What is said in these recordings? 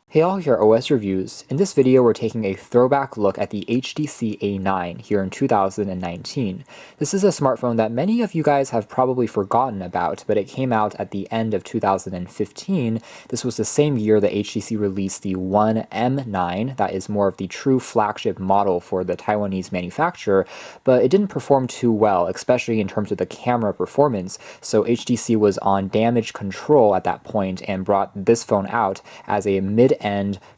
Hey all, here are OS Reviews. In this video, we're taking a throwback look at the HTC A9 here in 2019. This is a smartphone that many of you guys have probably forgotten about, but it came out at the end of 2015. This was the same year that HTC released the One M9, that is more of the true flagship model for the Taiwanese manufacturer, but it didn't perform too well, especially in terms of the camera performance, so HTC was on damage control at that point and brought this phone out as a mid-end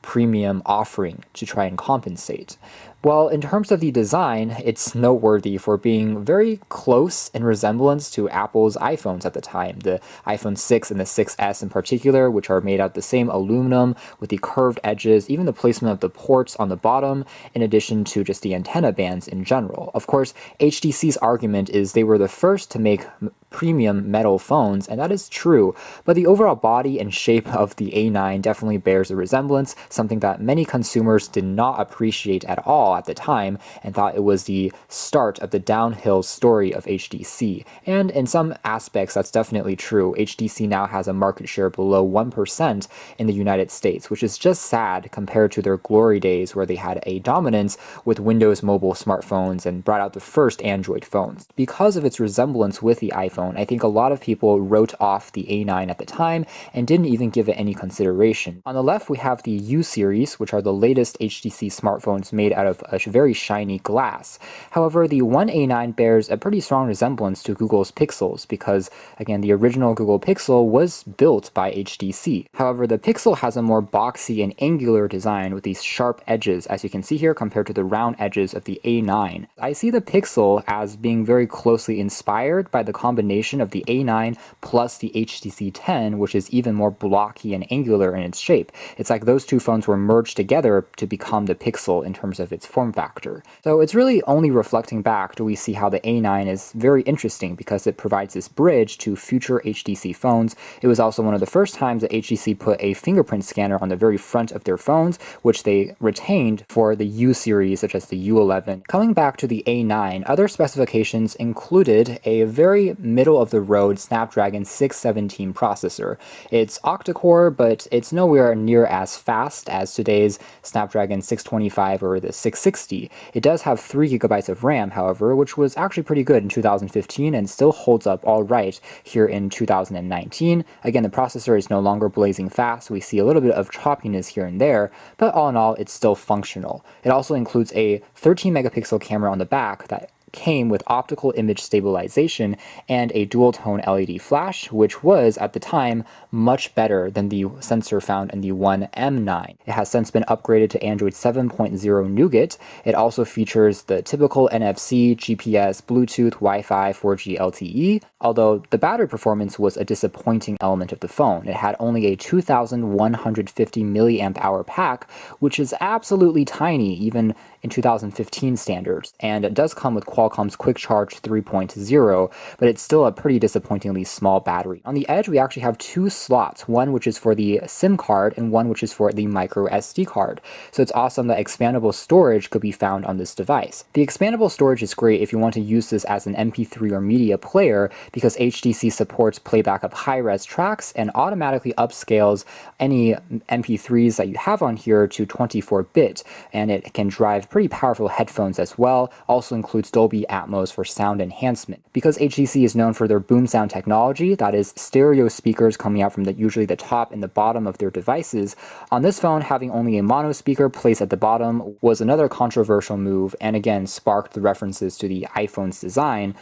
premium offering to try and compensate. Well, in terms of the design, it's noteworthy for being very close in resemblance to Apple's iPhones at the time, the iPhone 6 and the 6S in particular, which are made out of the same aluminum with the curved edges, even the placement of the ports on the bottom, in addition to just the antenna bands in general. Of course, HTC's argument is they were the first to make premium metal phones, and that is true, but the overall body and shape of the A9 definitely bears a resemblance, something that many consumers did not appreciate at all at the time and thought it was the start of the downhill story of HTC. And in some aspects, that's definitely true. HTC now has a market share below 1% in the United States, which is just sad compared to their glory days where they had a dominance with Windows mobile smartphones and brought out the first Android phones. Because of its resemblance with the iPhone, I think a lot of people wrote off the A9 at the time and didn't even give it any consideration. On the left, we have the U series, which are the latest HTC smartphones made out of a very shiny glass. However, the One A9 bears a pretty strong resemblance to Google's Pixels because, again, the original Google Pixel was built by HTC. However, the Pixel has a more boxy and angular design with these sharp edges, as you can see here, compared to the round edges of the A9. I see the Pixel as being very closely inspired by the combination of the A9 plus the HTC 10, which is even more blocky and angular in its shape. It's like those two phones were merged together to become the Pixel in terms of its form factor. So it's really only reflecting back do we see how the A9 is very interesting because it provides this bridge to future HTC phones. It was also one of the first times that HTC put a fingerprint scanner on the very front of their phones, which they retained for the U series, such as the U11. Coming back to the A9, other specifications included a very middle-of-the-road Snapdragon 617 processor. It's octa-core, but it's nowhere near as fast as today's Snapdragon 625 or the 660. It does have 3 GB of RAM, however, which was actually pretty good in 2015 and still holds up all right here in 2019. Again, the processor is no longer blazing fast. We see a little bit of choppiness here and there, but all in all, it's still functional. It also includes a 13-megapixel camera on the back that came with optical image stabilization and a dual-tone LED flash, which was, at the time, much better than the sensor found in the One M9. It has since been upgraded to Android 7.0 Nougat. It also features the typical NFC, GPS, Bluetooth, Wi-Fi, 4G LTE, although the battery performance was a disappointing element of the phone. It had only a 2,150 mAh pack, which is absolutely tiny, even in 2015 standards, and it does come with Qualcomm's Quick Charge 3.0, but it's still a pretty disappointingly small battery. On the edge, we actually have 2 slots, one which is for the SIM card and one which is for the micro SD card. So it's awesome that expandable storage could be found on this device. The expandable storage is great if you want to use this as an MP3 or media player because HTC supports playback of high-res tracks and automatically upscales any MP3s that you have on here to 24-bit, and it can drive pretty powerful headphones as well. Also includes Dolby Atmos for sound enhancement. Because HTC is known for their boom sound technology, that is stereo speakers coming out from usually the top and the bottom of their devices, on this phone having only a mono speaker placed at the bottom was another controversial move and again sparked the references to the iPhone's design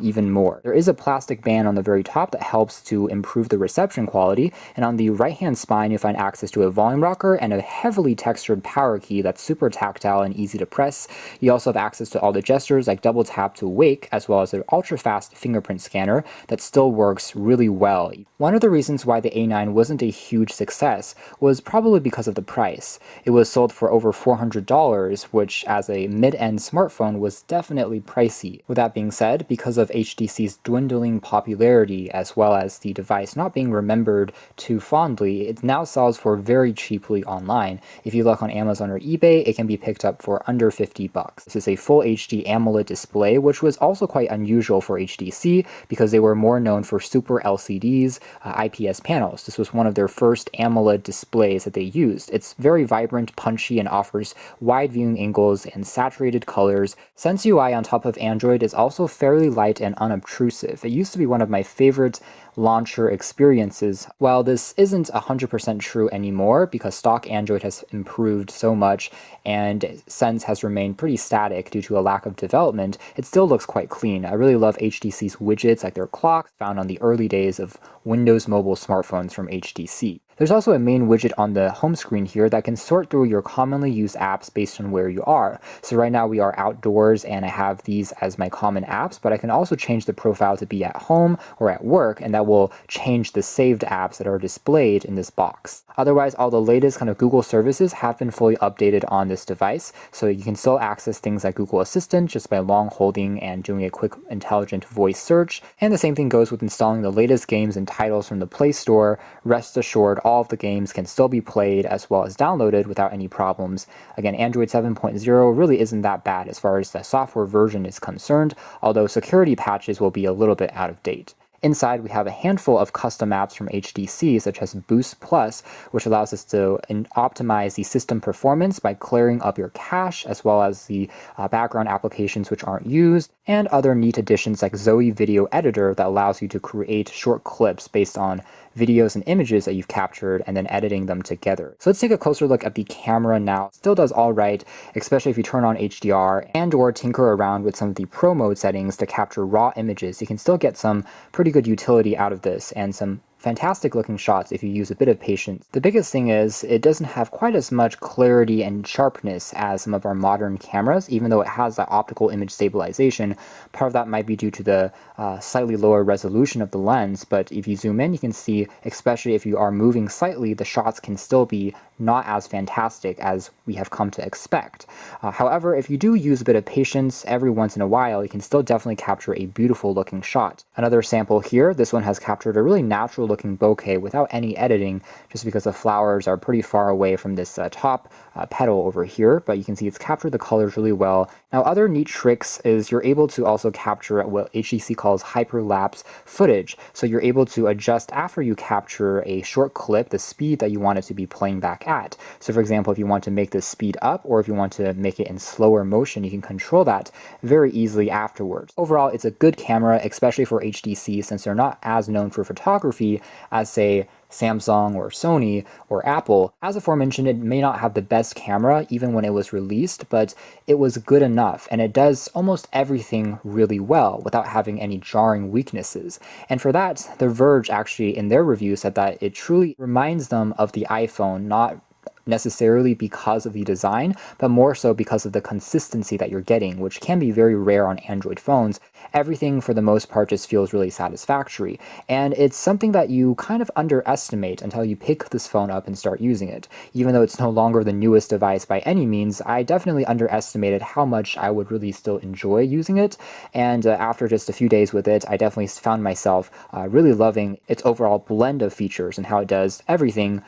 even more. There is a plastic band on the very top that helps to improve the reception quality, and on the right hand spine you'll find access to a volume rocker and a heavily textured power key that's super tactile and easy to press. You also have access to all the gestures like double tap to wake, as well as an ultra-fast fingerprint scanner that still works really well. One of the reasons why the A9 wasn't a huge success was probably because of the price. It was sold for over $400, which as a mid-end smartphone was definitely pricey. With that being said, because of HTC's dwindling popularity as well as the device not being remembered too fondly, it now sells for very cheaply online. If you look on Amazon or eBay, it can be picked up for under $50. This is a full HD AMOLED display display, which was also quite unusual for HTC because they were more known for Super LCDs, IPS panels. This was one of their first AMOLED displays that they used. It's very vibrant, punchy, and offers wide viewing angles and saturated colors. Sense UI on top of Android is also fairly light and unobtrusive. It used to be one of my favorite launcher experiences. While this isn't 100% true anymore because stock Android has improved so much and Sense has remained pretty static due to a lack of development, it still looks quite clean. I really love HTC's widgets like their clocks found on the early days of Windows mobile smartphones from HTC. There's also a main widget on the home screen here that can sort through your commonly used apps based on where you are. So right now we are outdoors and I have these as my common apps, but I can also change the profile to be at home or at work, and that will change the saved apps that are displayed in this box. Otherwise, all the latest kind of Google services have been fully updated on this device, so you can still access things like Google Assistant just by long holding and doing a quick intelligent voice search. And the same thing goes with installing the latest games and titles from the Play Store. Rest assured, all of the games can still be played as well as downloaded without any problems. Again, Android 7.0 really isn't that bad as far as the software version is concerned, although security patches will be a little bit out of date. Inside, we have a handful of custom apps from HTC, such as Boost Plus, which allows us to optimize the system performance by clearing up your cache, as well as the background applications which aren't used, and other neat additions like Zoe Video Editor that allows you to create short clips based on videos and images that you've captured and then editing them together. So let's take a closer look at the camera now. Still does all right, especially if you turn on HDR and or tinker around with some of the Pro Mode settings to capture raw images. You can still get some pretty good utility out of this and some fantastic looking shots if you use a bit of patience. The biggest thing is it doesn't have quite as much clarity and sharpness as some of our modern cameras, even though it has that optical image stabilization. Part of that might be due to the slightly lower resolution of the lens, but if you zoom in, you can see, especially if you are moving slightly, the shots can still be not as fantastic as we have come to expect. However, if you do use a bit of patience every once in a while, you can still definitely capture a beautiful looking shot. Another sample here, this one has captured a really natural looking bokeh without any editing, just because the flowers are pretty far away from this top petal over here, but you can see it's captured the colors really well. Now, other neat tricks is you're able to also capture what HTC calls hyperlapse footage. So you're able to adjust after you capture a short clip, the speed that you want it to be playing back at. So for example, if you want to make the speed up or if you want to make it in slower motion, you can control that very easily afterwards. Overall, it's a good camera, especially for HTC, since they're not as known for photography as, say, Samsung or Sony or Apple. As aforementioned, it may not have the best camera even when it was released, but it was good enough, and it does almost everything really well without having any jarring weaknesses. And for that, The Verge actually in their review said that it truly reminds them of the iPhone, not necessarily because of the design, but more so because of the consistency that you're getting, which can be very rare on Android phones. Everything for the most part just feels really satisfactory, and it's something that you kind of underestimate until you pick this phone up and start using it. Even though it's no longer the newest device by any means, I definitely underestimated how much I would really still enjoy using it, and after just a few days with it, I definitely found myself really loving its overall blend of features and how it does everything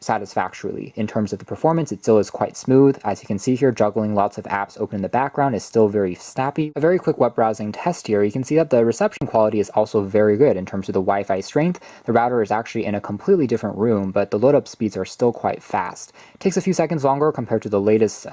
satisfactorily. In terms of the performance, it still is quite smooth. As you can see here, juggling lots of apps open in the background is still very snappy. A very quick web browsing test here, you can see that the reception quality is also very good in terms of the Wi-Fi strength. The router is actually in a completely different room, but the load up speeds are still quite fast. It takes a few seconds longer compared to the latest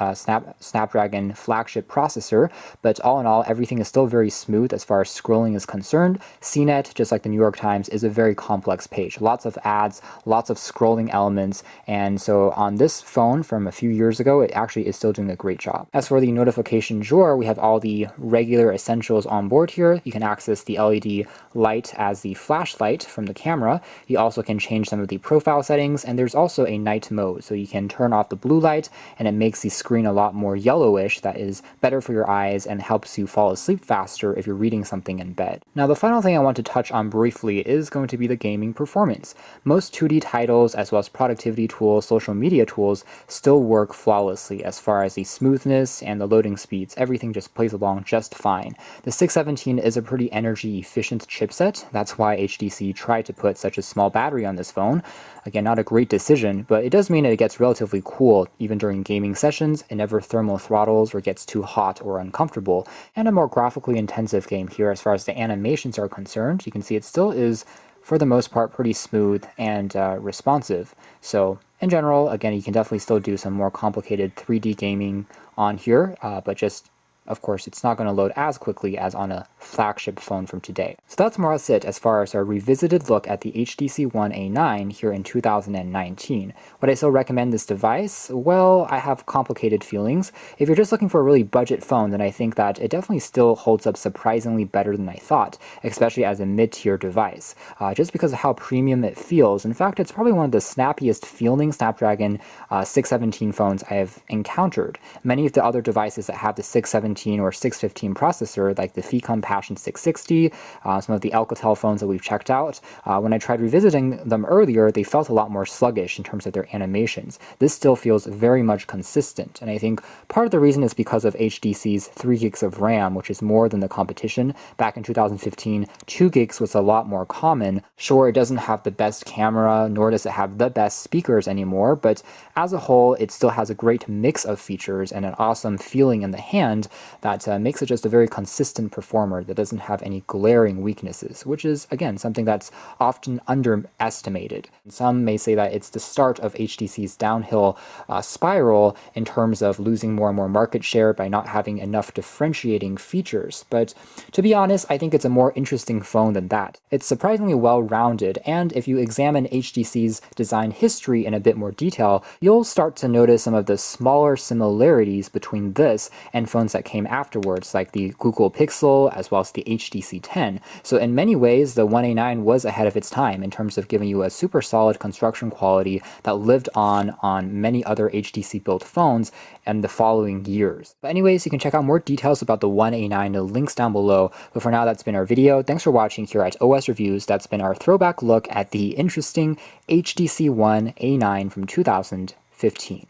Snapdragon flagship processor, but all in all, everything is still very smooth as far as scrolling is concerned. CNET, just like the New York Times, is a very complex page. Lots of ads, lots of scrolling elements, and so on this phone from a few years ago, it actually is still doing a great job. As for the notification drawer, we have all the regular essentials on board here. You can access the LED light as the flashlight from the camera. You also can change some of the profile settings, and there's also a night mode, so you can turn off the blue light, and it makes the screen a lot more yellowish. That is better for your eyes and helps you fall asleep faster if you're reading something in bed. Now, the final thing I want to touch on briefly is going to be the gaming performance. Most 2D titles, as well as productivity productivity tools, social media tools still work flawlessly as far as the smoothness and the loading speeds. Everything just plays along just fine. The 617 is a pretty energy efficient chipset. That's why HTC tried to put such a small battery on this phone. Again, not a great decision, but it does mean that it gets relatively cool even during gaming sessions. It never thermal throttles or gets too hot or uncomfortable. And a more graphically intensive game here as far as the animations are concerned. You can see it still is, for the most part, pretty smooth and responsive. So in general, again, you can definitely still do some more complicated 3D gaming on here, but just, of course, it's not going to load as quickly as on a flagship phone from today. So that's more or less it as far as our revisited look at the HTC One A9 here in 2019. Would I still recommend this device? Well, I have complicated feelings. If you're just looking for a really budget phone, then I think that it definitely still holds up surprisingly better than I thought, especially as a mid-tier device, just because of how premium it feels. In fact, it's probably one of the snappiest feeling Snapdragon 617 phones I have encountered. Many of the other devices that have the 617 or 615 processor, like the Fecom Passion 660, some of the Alcatel phones that we've checked out, when I tried revisiting them earlier, they felt a lot more sluggish in terms of their animations. This still feels very much consistent, and I think part of the reason is because of HTC's 3 gigs of RAM, which is more than the competition. Back in 2015, 2 gigs was a lot more common. Sure, it doesn't have the best camera, nor does it have the best speakers anymore, but as a whole, it still has a great mix of features and an awesome feeling in the hand that makes it just a very consistent performer that doesn't have any glaring weaknesses, which is, again, something that's often underestimated. Some may say that it's the start of HTC's downhill spiral in terms of losing more and more market share by not having enough differentiating features, but to be honest, I think it's a more interesting phone than that. It's surprisingly well-rounded, and if you examine HTC's design history in a bit more detail, you'll start to notice some of the smaller similarities between this and phones that came afterwards, like the Google Pixel as well as the HTC 10. So in many ways, the One A9 was ahead of its time in terms of giving you a super solid construction quality that lived on many other HTC-built phones in the following years. But anyways, you can check out more details about the One A9, the links down below. But for now, that's been our video. Thanks for watching here at OS Reviews. That's been our throwback look at the interesting HTC One A9 from 2015.